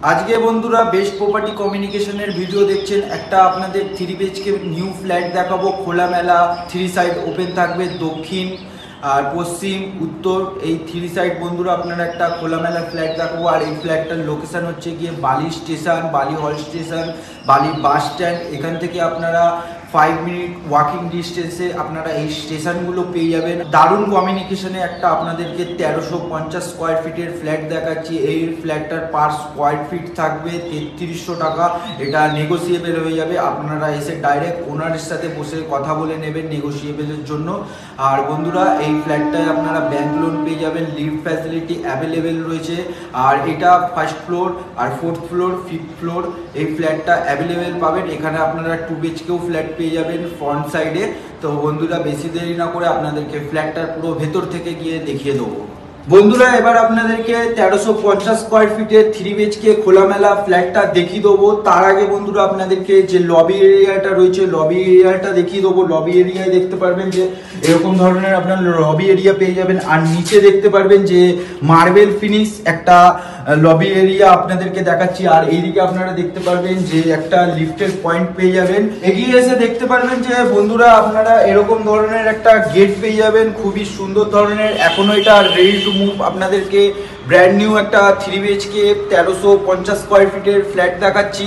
আজকে বন্ধুরা best property কমিউনিকেশনের ভিডিও দেখছেন। একটা আপনাদের 3 BHK নিউ ফ্ল্যাট দেখাবো। খোলামেলা 3 সাইড ওপেন থাকবে, দক্ষিণ আর পশ্চিম উত্তর এই 3 সাইড বন্ধুরা আপনারা একটা খোলামেলা ফ্ল্যাট দেখাবো। আর এই ফ্ল্যাটটার লোকেশন হচ্ছে গিয়ে বালি স্টেশন, বালি হল স্টেশন, বালি বাস স্ট্যান্ড। এখান থেকে আপনারা 5 মিনিট ওয়াকিং ডিস্টেন্সে আপনারা এই স্টেশনগুলো পেয়ে যাবেন। দারুণ কমিউনিকেশনে একটা আপনাদেরকে 1350 স্কোয়ার ফিটের ফ্ল্যাট দেখাচ্ছি। এই ফ্ল্যাটটার পার স্কোয়ার ফিট থাকবে 3300 টাকা। এটা নেগোসিয়েবল হয়ে যাবে, আপনারা এসে ডাইরেক্ট ওনারের সাথে বসে কথা বলে নেবেন নেগোসিয়েবলের জন্য। আর বন্ধুরা এই ফ্ল্যাটটায় আপনারা ব্যাংক লোন পেয়ে যাবেন, লিফট ফ্যাসিলিটি অ্যাভেলেবেল রয়েছে। আর এটা ফার্স্ট ফ্লোর আর 4th ফ্লোর 5th ফ্লোর এই ফ্ল্যাটটা অ্যাভেলেবেল পাবেন। এখানে আপনারা 2 BHKও ফ্ল্যাট পেয়ে যাবেন ফ্রন্ট সাইডে। তো বন্ধুরা বেশি দেরি না করে আপনাদেরকে ফ্ল্যাটটার পুরো ভেতর থেকে গিয়ে দেখিয়ে দেবো। বন্ধুরা এবার আপনাদেরকে 1350 স্কোয়ার ফিটের 3 BHK খোলামেলা ফ্ল্যাটটা দেখিয়ে দেবো। তার আগে বন্ধুরা আপনাদেরকে যে লবি এরিয়াটা রয়েছে লবি এরিয়াটা দেখিয়ে দেবো। লবি এরিয়ায় দেখতে পারবেন যে এরকম ধরনের আপনার লবি এরিয়া পেয়ে যাবেন। আর নিচে দেখতে পারবেন যে মার্বেল ফিনিশ একটা লবি এরিয়া আপনাদেরকে দেখাচ্ছি। আর এইদিকে আপনারা দেখতে পারবেন যে একটা লিফটের পয়েন্ট পেয়ে যাবেন। এগিয়ে এসে দেখতে পারবেন যে বন্ধুরা আপনারা এরকম ধরনের একটা গেট পেয়ে যাবেন, খুবই সুন্দর ধরনের। এখনো এটা রেডি টু মুভ আপনাদেরকে ব্র্যান্ড নিউ একটা 3 BHK 1350 স্কোয়ার ফিটের ফ্ল্যাট দেখাচ্ছি।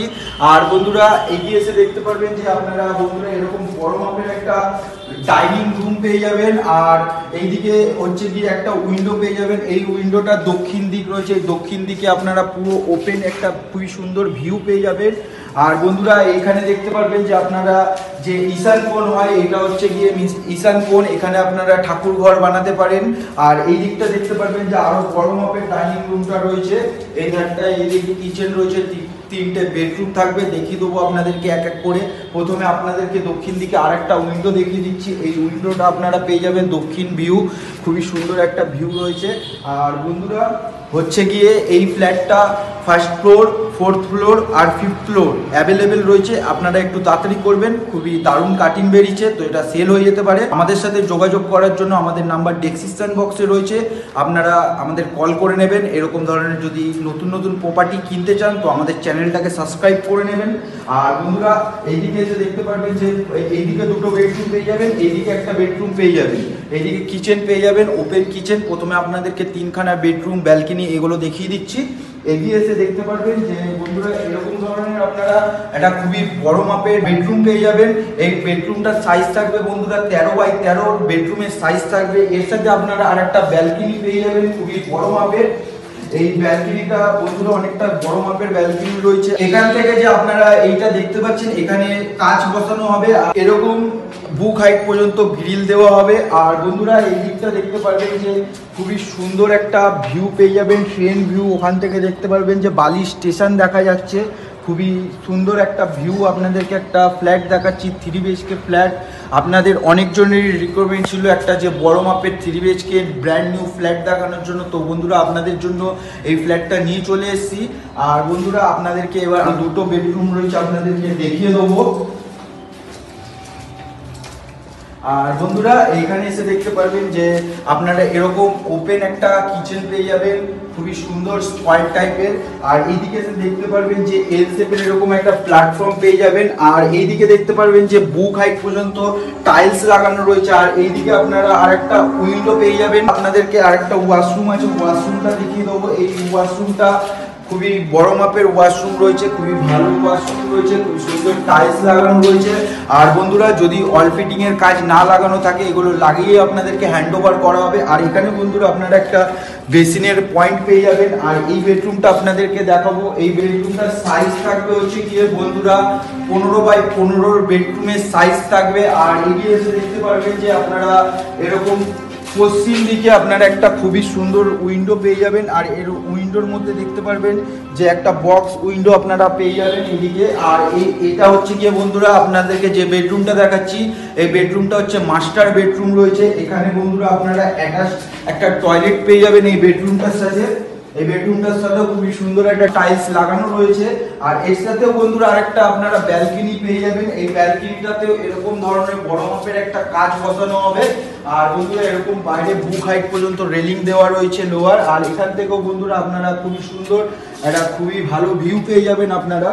আর বন্ধুরা এগিয়ে এসে দেখতে পারবেন যে আপনারা বন্ধুরা এরকম বড় মাপের একটা ডাইনিং রুম পেয়ে যাবেন। আর এইদিকে হচ্ছে গিয়ে একটা উইন্ডো পেয়ে যাবেন। এই উইন্ডোটা দক্ষিণ দিক রয়েছে, দক্ষিণ দিকে আপনারা পুরো ওপেন একটা খুবই সুন্দর ভিউ পেয়ে যাবেন। আর বন্ধুরা এখানে দেখতে পারবেন যে আপনারা যে ঈশান কোণ হয় এটা হচ্ছে গিয়ে ঈশান কোণ, এখানে আপনারা ঠাকুর ঘর বানাতে পারেন। আর এই দিকটা দেখতে পারবেন যে আরো বড় মাপের ডাইনিং রুমটা রয়েছে। এই ধারটা এইদিকে কিচেন রয়েছে, 3টে বেডরুম থাকবে। দেখিয়ে দেবো আপনাদেরকে এক এক করে। প্রথমে আপনাদেরকে দক্ষিণ দিকে আরেকটা উইন্ডো দেখিয়ে দিচ্ছি। এই উইন্ডোটা আপনারা পেয়ে যাবেন দক্ষিণ ভিউ, খুবই সুন্দর একটা ভিউ রয়েছে। আর বন্ধুরা হচ্ছে গিয়ে এই ফ্ল্যাটটা ফার্স্ট ফ্লোর 4th ফ্লোর আর 5th ফ্লোর অ্যাভেলেবেল রয়েছে। আপনারা একটু তাড়াতাড়ি করবেন, খুবই দারুণ কাটিং বেরিয়েছে, তো এটা সেল হয়ে যেতে পারে। আমাদের সাথে যোগাযোগ করার জন্য আমাদের নাম্বার ডেসক্রিপশন বক্সে রয়েছে, আপনারা আমাদের কল করে নেবেন। এরকম ধরনের যদি নতুন নতুন প্রপার্টি কিনতে চান তো আমাদের চ্যানেলটাকে সাবস্ক্রাইব করে নেবেন। আর বন্ধুরা এইদিকে এসে দেখতে পারবেন যে এইদিকে 2টো বেডরুম পেয়ে যাবেন, এইদিকে একটা বেডরুম পেয়ে যাবেন, এইদিকে কিচেন পেয়ে যাবেন, ওপেন কিচেন। প্রথমে আপনাদেরকে 3খানা বেডরুম ব্যালকনি এগুলো দেখিয়ে দিচ্ছি। এগিয়ে এসে দেখতে পারবেন যে বন্ধুরা এরকম ধরনের আপনারা একটা খুবই বড় মাপের বেডরুম পেয়ে যাবেন। এই বেডরুমটার সাইজ থাকবে বন্ধুরা 13x13 বেডরুমের সাইজ থাকবে। এর সাথে আপনারা আরেকটা ব্যালকনি পেয়ে যাবেন খুবই বড় মাপের। এই ব্যালকনিটা বন্ধুরা অনেকটা বড় মাপের ব্যালকনি রয়েছে। এখান থেকে যে আপনারা এইটা দেখতে পাচ্ছেন এখানে কাঁচ বসানো হবে, এরকম বুক হাইট পর্যন্ত গ্রিল দেওয়া হবে। আর বন্ধুরা এই দিকটা দেখতে পারবেন যে খুবই সুন্দর একটা ভিউ পেয়ে যাবেন, ট্রেন ভিউ। ওখান থেকে দেখতে পারবেন যে বালি স্টেশন দেখা যাচ্ছে, খুবই সুন্দর একটা ভিউ। আপনাদেরকে একটা ফ্ল্যাট দেখাচ্ছি 3 BHK ফ্ল্যাট। আপনাদের অনেকজনেরই রিকোয়ারমেন্ট ছিল একটা যে বড় মাপের 3 BHK ব্র্যান্ড নিউ ফ্ল্যাট দেখানোর জন্য। তো বন্ধুরা আপনাদের জন্য এই ফ্ল্যাটটা নিয়ে চলে এসেছি। আর বন্ধুরা আপনাদেরকে এবার 2টো বেডরুম রয়েছে আপনাদেরকে দেখিয়ে দেবো। আর বন্ধুরা এইখানে এসে দেখতে পারবেন যে আপনারা এরকম ওপেন একটা কিচেন পেয়ে যাবেন, খুবই সুন্দর স্কোয়ার টাইপের। আর এইদিকে এসে দেখতে পারবেন যে এল শেপের এরকম একটা প্ল্যাটফর্ম পেয়ে যাবেন। আর এইদিকে দেখতে পারবেন যে বুক হাইট পর্যন্ত টাইলস লাগানো রয়েছে। আর এইদিকে আপনারা আরেকটা উইন্ডো পেয়ে যাবেন। আপনাদেরকে আরেকটা ওয়াশরুম আছে, ওয়াশরুমটা দেখিয়ে দেবো। এই ওয়াশরুমটা খুবই বড় মাপের ওয়াশরুম রয়েছে, খুবই ভালো ওয়াশরুম রয়েছে, খুব সুন্দর টাইলস লাগানো রয়েছে। আর বন্ধুরা যদি অল ফিটিং এর কাজ না লাগানো থাকে এগুলো লাগিয়ে আপনাদেরকে হ্যান্ড ওভার করা হবে। আর এখানে বন্ধুরা আপনারা একটা বেসিনের পয়েন্ট পেয়ে যাবেন। আর এই বেডরুমটা আপনাদেরকে দেখাবো। এই বেডরুমটার সাইজ থাকবে হচ্ছে গিয়ে বন্ধুরা 15x15 বেডরুমের সাইজ থাকবে। আর এগিয়ে এসে দেখতে পারবেন যে আপনারা এরকম পশ্চিম দিকে আপনারা একটা খুবই সুন্দর উইন্ডো পেয়ে যাবেন। আর এর উইন্ডোর মধ্যে দেখতে পারবেন যে একটা বক্স উইন্ডো আপনারা পেয়ে যাবেন এদিকে। আর এটা হচ্ছে গিয়ে বন্ধুরা আপনাদেরকে যে বেডরুমটা দেখাচ্ছি এই বেডরুমটা হচ্ছে মাস্টার বেডরুম রয়েছে। এখানে বন্ধুরা আপনারা অ্যাটাচ একটা টয়লেট পেয়ে যাবেন এই বেডরুমটার সাথে। এই বেডরুমটার সাথেও খুবই সুন্দর একটা টাইলস লাগানো রয়েছে। আর এর সাথেও বন্ধুরা আরেকটা আপনারা ব্যালকনি পেয়ে যাবেন। এই ব্যালকনিটাতেও এরকম ধরনের বড় মাপের একটা কাজ বসানো হবে। আর বন্ধুরা এরকম বাইরে বুক হাইট পর্যন্ত রেলিং দেওয়া রয়েছে লোয়ার। আর এখান থেকেও বন্ধুরা আপনারা খুবই সুন্দর একটা খুবই ভালো ভিউ পেয়ে যাবেন আপনারা।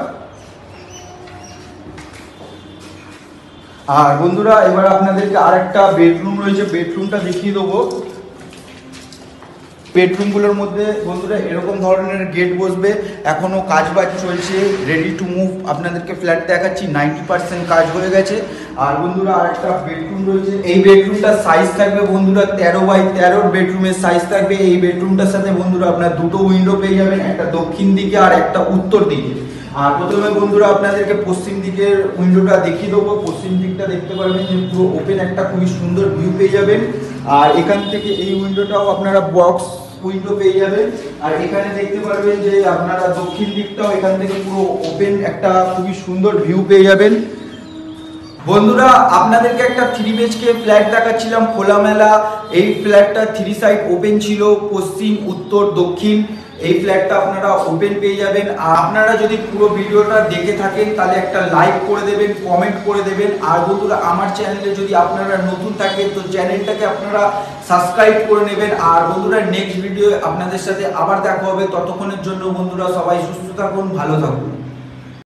আর বন্ধুরা এবার আপনাদেরকে আরেকটা বেডরুম রয়েছে, বেডরুমটা দেখিয়ে দেবো। বেডরুমগুলোর মধ্যে বন্ধুরা এরকম ধরনের গেট বসবে, এখনো কাজ বাজ চলছে, রেডি টু মুভ। আপনাদেরকে ফ্ল্যাট দেখাচ্ছি, 90% কাজ হয়ে গেছে। আর বন্ধুরা আরেকটা বেডরুম রয়েছে, এই বেডরুমটার সাইজ থাকবে বন্ধুরা 13x13 বেডরুমের সাইজ থাকবে। এই বেডরুমটার সাথে বন্ধুরা আপনার দুটো উইন্ডো পেয়ে যাবেন, একটা দক্ষিণ দিকে আর একটা উত্তর দিকে। আর প্রথমে বন্ধুরা আপনাদেরকে পশ্চিম দিকের উইন্ডোটা দেখিয়ে দেবো। পশ্চিম দিকটা দেখতে পারবেন যে পুরো ওপেন, একটা খুবই সুন্দর ভিউ পেয়ে যাবেন। আর এখান থেকে এই উইন্ডোটাও আপনারা বক্স উইন্ডো পেয়ে যাবেন। আর এখানে দেখতে পারবেন যে আপনারা দক্ষিণ দিকটাও এখান থেকে পুরো ওপেন, একটা খুবই সুন্দর ভিউ পেয়ে যাবেন। বন্ধুরা আপনাদেরকে একটা 3 BHK ফ্ল্যাট দেখাচ্ছিলাম খোলামেলা। এই ফ্ল্যাটটা 3 সাইড ওপেন ছিল, পশ্চিম উত্তর দক্ষিণ। এই ফ্ল্যাটটা আপনারা ওপেন পেয়ে যাবেন। আর আপনারা যদি পুরো ভিডিওটা দেখে থাকেন তাহলে একটা লাইক করে দেবেন, কমেন্ট করে দেবেন। আর বন্ধুরা আমার চ্যানেলে যদি আপনারা নতুন থাকেন তো চ্যানেলটাকে আপনারা সাবস্ক্রাইব করে নেবেন। আর বন্ধুরা নেক্সট ভিডিও আপনাদের সাথে আবার দেখা হবে। ততক্ষণের জন্য বন্ধুরা সবাই সুস্থ থাকুন, ভালো থাকুন।